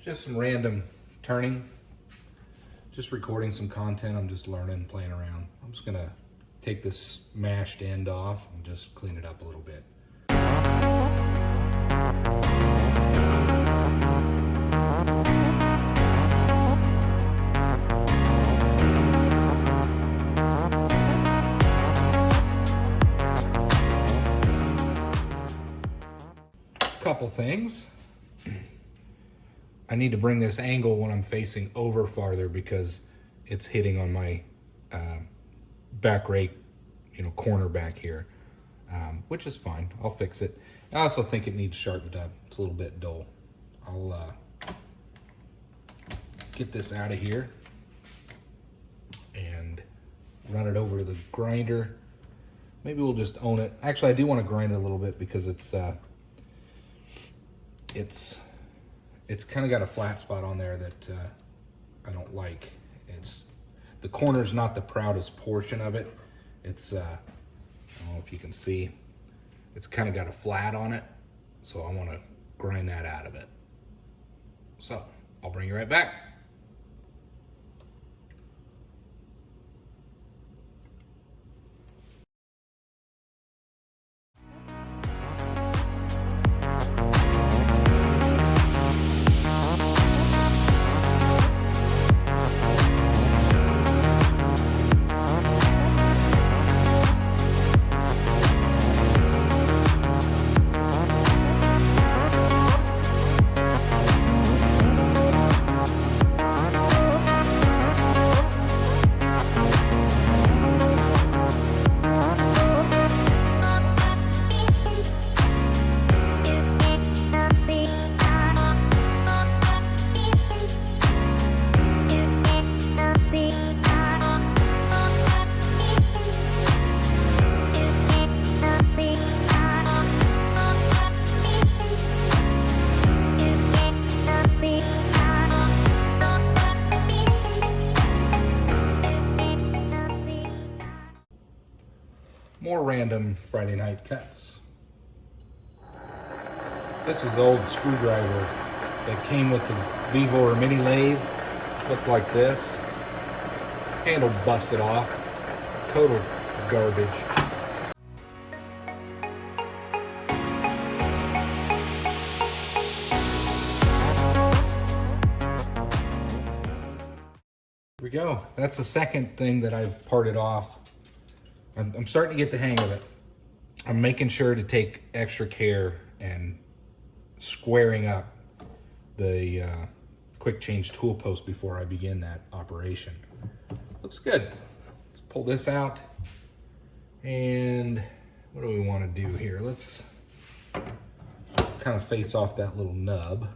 Just some random turning, just recording some content. I'm just learning, playing around. I'm just gonna take this mashed end off and just clean it up a little bit. Couple things. I need to bring this angle when I'm facing over farther because it's hitting on my back rake, corner back here, which is fine. I'll fix it. I also think it needs sharpened up. It's a little bit dull. I'll get this out of here and run it over to the grinder. Maybe we'll just own it. Actually, I do want to grind it a little bit because it's kind of got a flat spot on there that I don't like. The corner's not the proudest portion of it. It's, I don't know if you can see, it's kind of got a flat on it. So I want to grind that out of it. So I'll bring you right back. More random Friday night cuts. This is the old screwdriver that came with the Vevor Mini Lathe. Looked like this. Handle busted off. Total garbage. Here we go. That's the second thing that I've parted off. I'm starting to get the hang of it. I'm making sure to take extra care and squaring up the quick change tool post before I begin that operation. Looks good. Let's pull this out. And what do we want to do here? Let's kind of face off that little nub.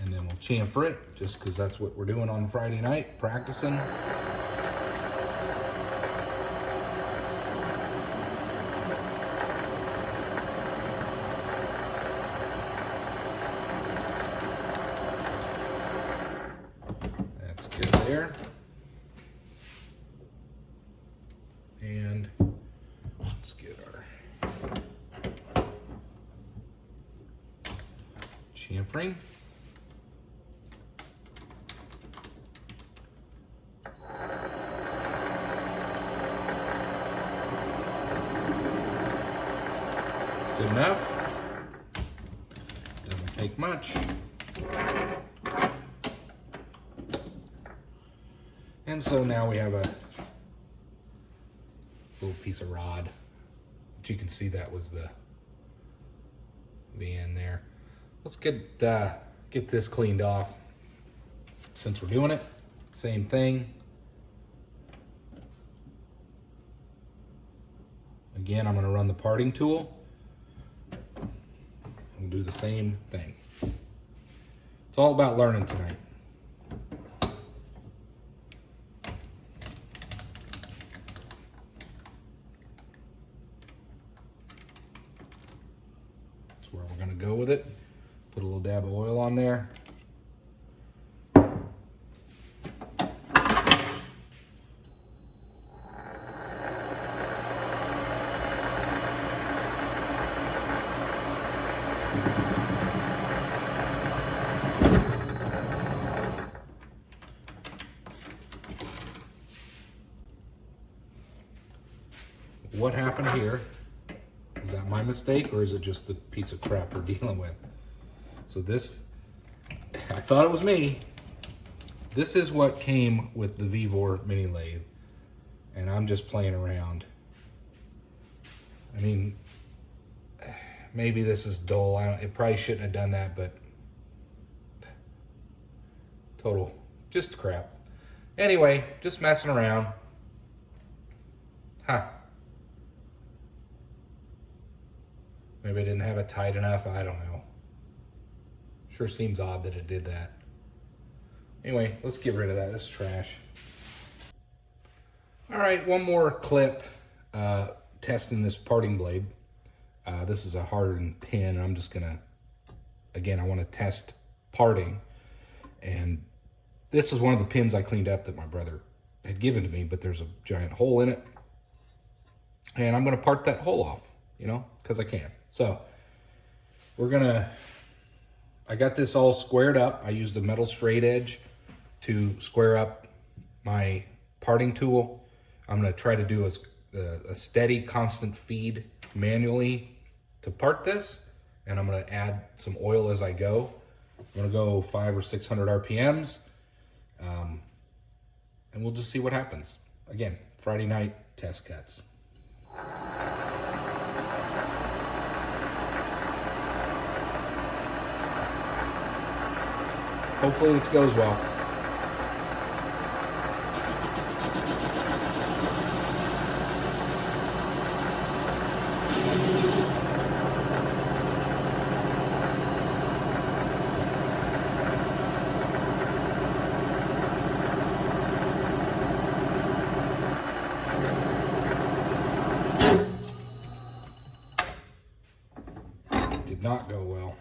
And then we'll chamfer it, just because that's what we're doing on Friday night, practicing. That's good there. And let's get our chamfering. Good enough. Doesn't take much. And so now we have a little piece of rod. But you can see that was the end there. Let's get this cleaned off. Since we're doing it, same thing. Again, I'm going to run the parting tool. We'll do the same thing. It's all about learning tonight. That's where we're going to go with it. Put a little dab of oil on there. What happened here? Is that my mistake, or is it just the piece of crap we're dealing with? So this, I thought it was me. This is what came with the Vevor Mini Lathe, and I'm just playing around. I mean, maybe this is dull. It probably shouldn't have done that, but total, just crap. Anyway, just messing around. Huh. Maybe I didn't have it tight enough. I don't know. Sure seems odd that it did that. Anyway, let's get rid of that. This is trash. All right, one more clip testing this parting blade. This is a hardened pin. I'm just gonna, again, I want to test parting. And this is one of the pins I cleaned up that my brother had given to me, but there's a giant hole in it. And I'm gonna part that hole off, you know, because I can. So we're gonna, I got this all squared up. I used a metal straight edge to square up my parting tool. I'm gonna try to do a steady, constant feed manually to part this. And I'm gonna add some oil as I go. I'm gonna go 500 or 600 RPMs. And we'll just see what happens. Again, Friday night test cuts. Hopefully this goes well. Did not go well.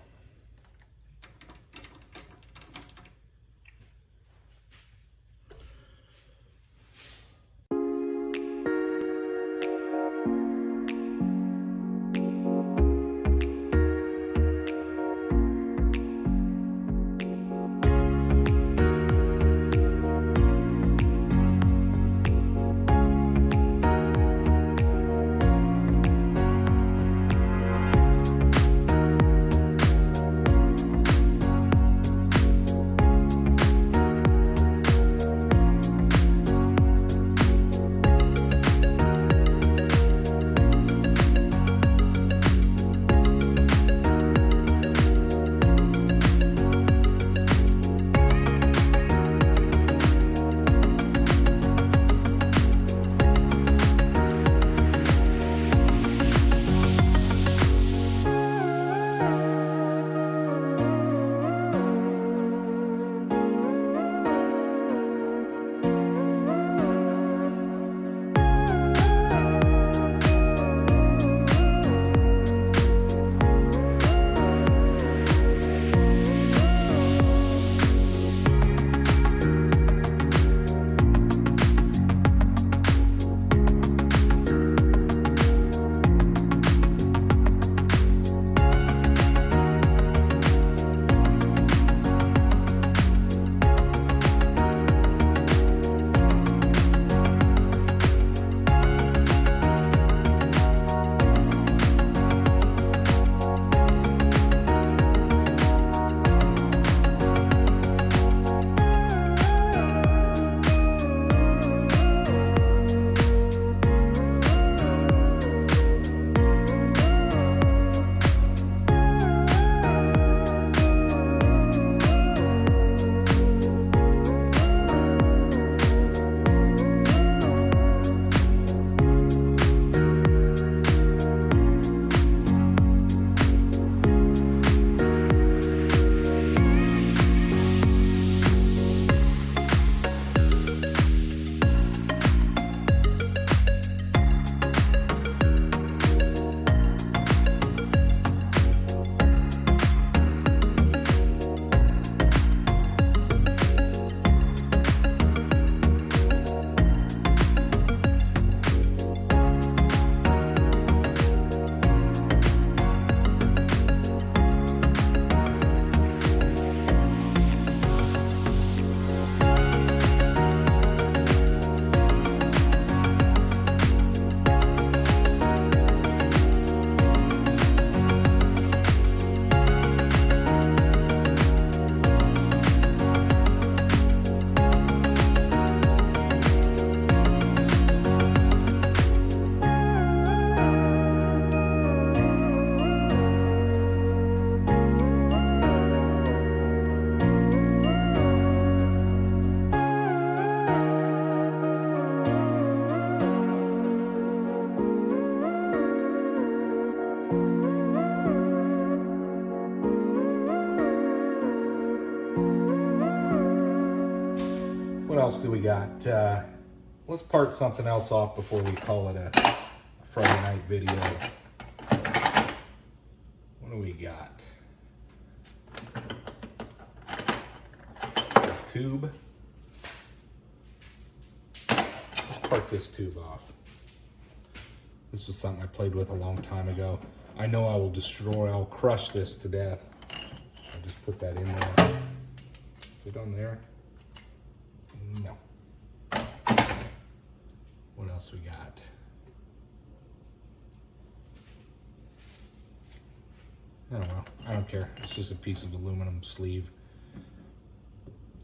else do we got? Let's part something else off before we call it a Friday night video. What do we got? A tube. Let's part this tube off. This was something I played with a long time ago. I know I will destroy, I'll crush this to death. I'll just put that in there. Fit on there? No. What else we got? I don't know. I don't care. It's just a piece of aluminum sleeve.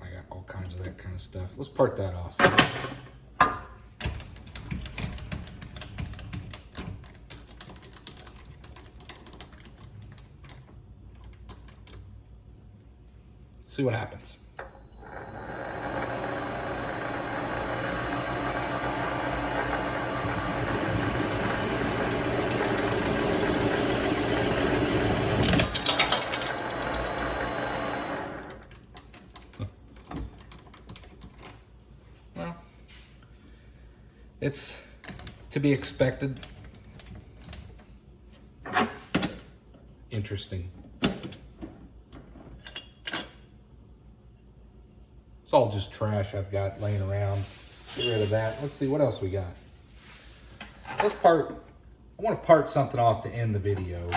I got all kinds of that kind of stuff. Let's part that off. See what happens. Well, it's to be expected. Interesting. It's all just trash I've got laying around. Get rid of that. Let's see what else we got. I want to part something off to end the video.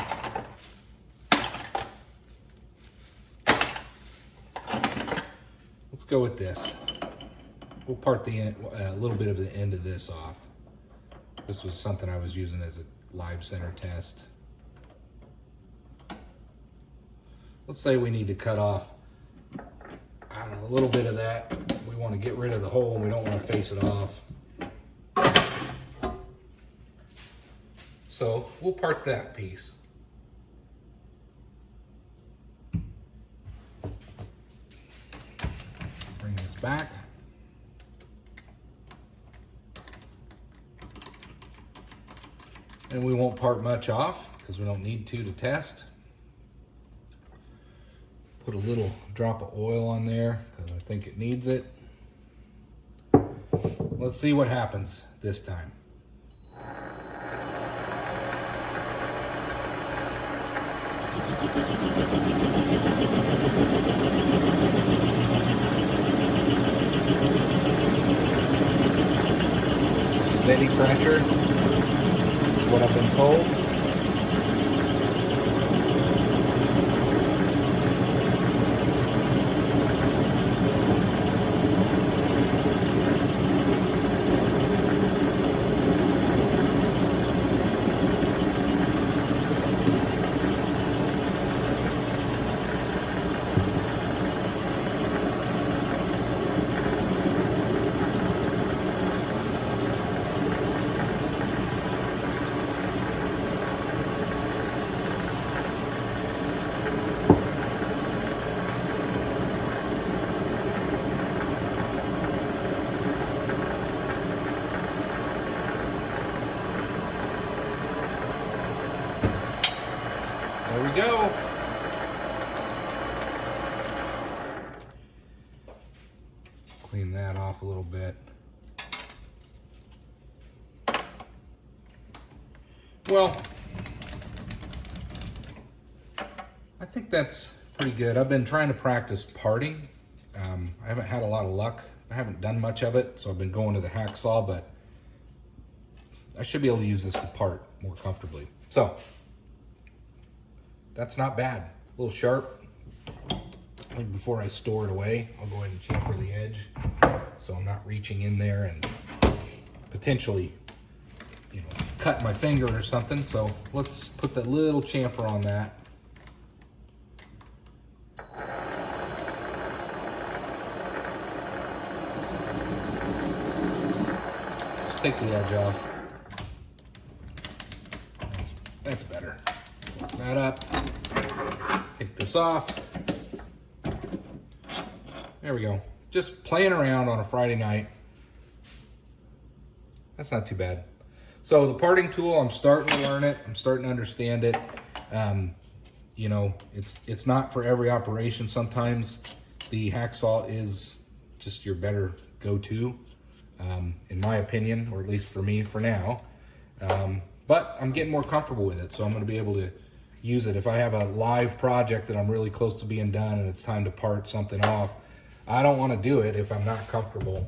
Let's go with this. We'll part the end, a little bit of the end of this off. This was something I was using as a live center test. Let's say we need to cut off, I don't know, a little bit of that. We want to get rid of the hole and we don't want to face it off. So we'll part that piece. Bring this back. And we won't part much off because we don't need to test. Put a little drop of oil on there because I think it needs it. Let's see what happens this time. Steady pressure, what I've been told. There we go. Clean that off a little bit. Well, I think that's pretty good. I've been trying to practice parting. I haven't had a lot of luck. I haven't done much of it, so I've been going to the hacksaw, but I should be able to use this to part more comfortably. So, that's not bad. A little sharp. I think before I store it away, I'll go ahead and chamfer the edge so I'm not reaching in there and potentially, you know, cut my finger or something. So let's put that little chamfer on that. Just take the edge off. That's better. Put that up. Take this off. There we go. Just playing around on a Friday night. That's not too bad. So the parting tool, I'm starting to learn it. I'm starting to understand it. You know, it's not for every operation. Sometimes the hacksaw is just your better go-to, in my opinion, or at least for me for now. But I'm getting more comfortable with it, so I'm going to be able to use it. If I have a live project that I'm really close to being done and it's time to part something off, I don't want to do it if I'm not comfortable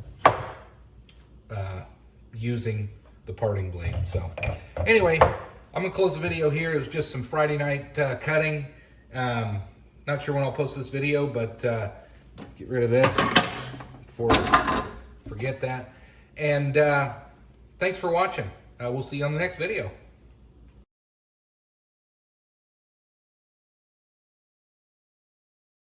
using the parting blade. So anyway, I'm going to close the video here. It was just some Friday night cutting. Not sure when I'll post this video, but get rid of this before I forget that. And thanks for watching. We'll see you on the next video.